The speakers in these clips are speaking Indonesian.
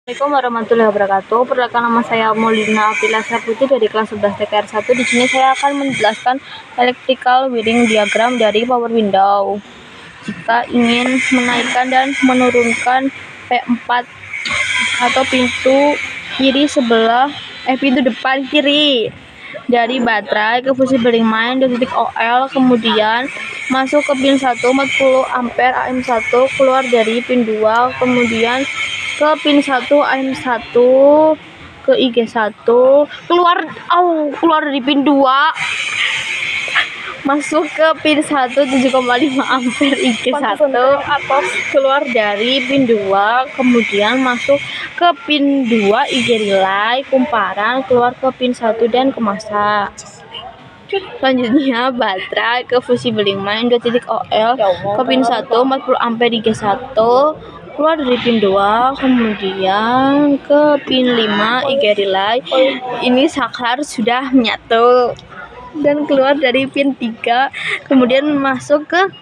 Assalamualaikum warahmatullahi wabarakatuh. Perkenalkan, nama saya Maulina Afila Putri dari kelas 11 TKR 1. Di sini saya akan menjelaskan electrical wiring diagram dari power window. Jika ingin menaikkan dan menurunkan P4 atau pintu depan kiri dari baterai ke fuse bearing main di titik OL, kemudian masuk ke pin 1 40 ampere AM1, keluar dari pin 2, kemudian ke pin 1 AM1 ke IG1, keluar dari pin 2, masuk ke pin 1 7,5 ampere IG1, keluar dari pin 2, kemudian masuk ke pin 2 IG relay kumparan, keluar ke pin 1 dan ke masa. Selanjutnya baterai ke fuse bearing main 2 titik OL ke pin 1 40 ampere IG1, keluar dari pin 2, kemudian ke pin 5 IG relay. Ini saklar sudah menyatu dan keluar dari pin 3, kemudian masuk ke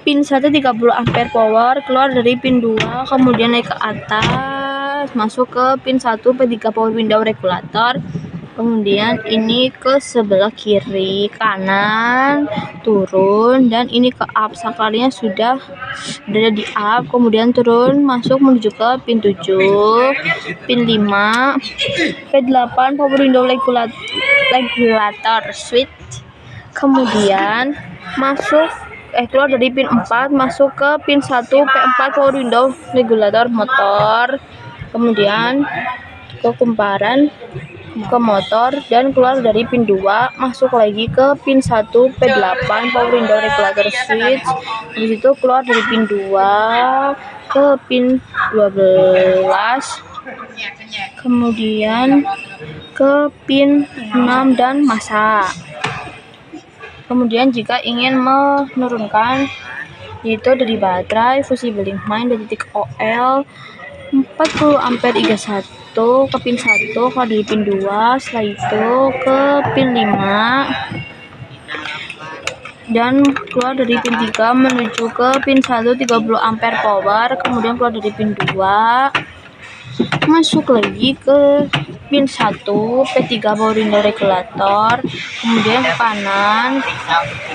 pin 1 30 ampere power, keluar dari pin 2, kemudian naik ke atas masuk ke pin 1 P3 power window regulator. Kemudian ini ke sebelah kiri, kanan, turun, dan ini ke up. Saklarnya sudah berada di up, kemudian turun masuk menuju ke pin 7, pin 5, P8 power window regulator switch. Kemudian keluar dari pin 4 masuk ke pin 1 P4 power window regulator motor, kemudian ke kumparan ke motor dan keluar dari pin 2, masuk lagi ke pin 1 P8 power window regulator switch. Habis itu keluar dari pin 2 ke pin 12, kemudian ke pin 6 dan masa. Kemudian jika ingin menurunkan, yaitu dari baterai fuse bearing main dari titik OL 40 ampere IG1 ke pin 1, keluar dari pin 2, setelah itu ke pin 5 dan keluar dari pin 3 menuju ke pin 1 30 ampere power, kemudian keluar dari pin 2, masuk lagi ke pin 1 P3 power window regulator, kemudian ke kanan,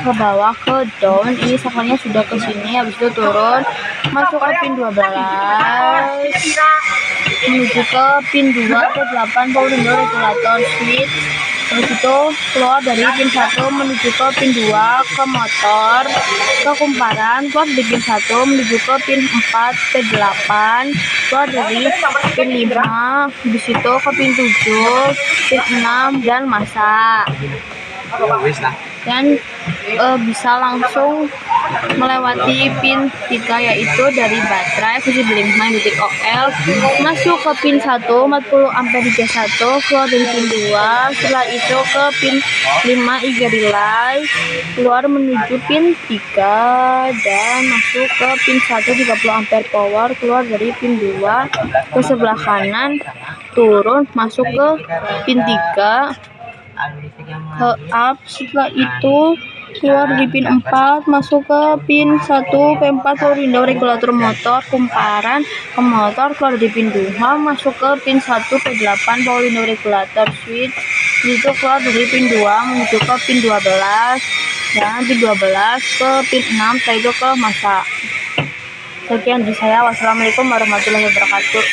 ke bawah, ke down. Ini saklarnya sudah ke sini, habis itu turun masuk ke pin 12 menuju ke pin 2 P8 power window regulator switch. Habis itu keluar dari pin 1 menuju ke pin 2 ke motor, ke kumparan, keluar dari pin 1 menuju ke pin 4 P8, keluar dari pin 5, habis itu ke pin 7, pin 6 dan masa. Dan bisa langsung melewati pin 3, yaitu dari baterai fuse bearing main titik OL masuk ke pin 1 40 ampere IG1, keluar dari pin 2, setelah itu ke pin 5 IG relay, keluar menuju pin 3 dan masuk ke pin 1 30 ampere power, keluar dari pin 2 ke sebelah kanan, turun masuk ke pin 3 ke up, setelah itu keluar di pin 4 masuk ke pin 1 P4 power window regulator motor kumparan ke motor, keluar di pin 2 masuk ke pin 1 P8 power window regulator switch. Itu keluar dari pin 2 menuju ke pin 12 dan pin 12 ke pin 6, setelah itu ke masa. Sekian dari saya. Wassalamualaikum warahmatullahi wabarakatuh.